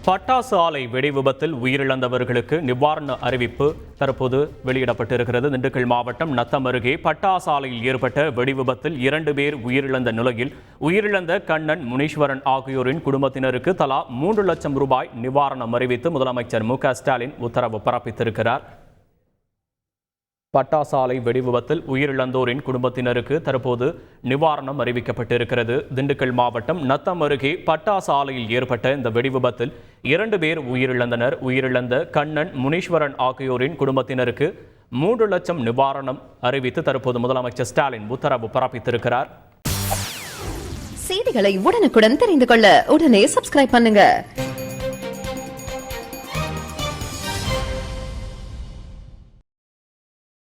பட்டாசு ஆலை வெடி விபத்தில் உயிரிழந்தவர்களுக்கு நிவாரண அறிவிப்பு தற்போது வெளியிடப்பட்டிருக்கிறது. திண்டுக்கல் மாவட்டம் நத்தம் அருகே பட்டாசு ஆலையில் ஏற்பட்ட வெடி விபத்தில் 2 பேர் உயிரிழந்த நிலையில் உயிரிழந்த கண்ணன், முனீஸ்வரன் ஆகியோரின் குடும்பத்தினருக்கு தலா 3 லட்சம் ரூபாய் நிவாரணம் அறிவித்து முதலமைச்சர் மு.க.ஸ்டாலின் உத்தரவு பிறப்பித்திருக்கிறார். பட்டாசு ஆலை வெடி விபத்தில் உயிரிழந்தோரின் குடும்பத்தினருக்கு தற்போது நிவாரணம் அறிவிக்கப்பட்டிருக்கிறது. திண்டுக்கல் மாவட்டம் நத்தம் அருகே பட்டாசு ஆலையில் ஏற்பட்ட இந்த வெடி விபத்தில் 2 பேர் உயிரிழந்தனர். உயிரிழந்த கண்ணன், முனீஸ்வரன் ஆகியோரின் குடும்பத்தினருக்கு 3 லட்சம் நிவாரணம் அறிவித்து தற்போது முதலமைச்சர் ஸ்டாலின் உத்தரவு பிறப்பித்திருக்கிறார். செய்திகளை உடனுக்குடன் தெரிந்து கொள்ள உடனே சப்ஸ்கிரைப் பண்ணுங்க.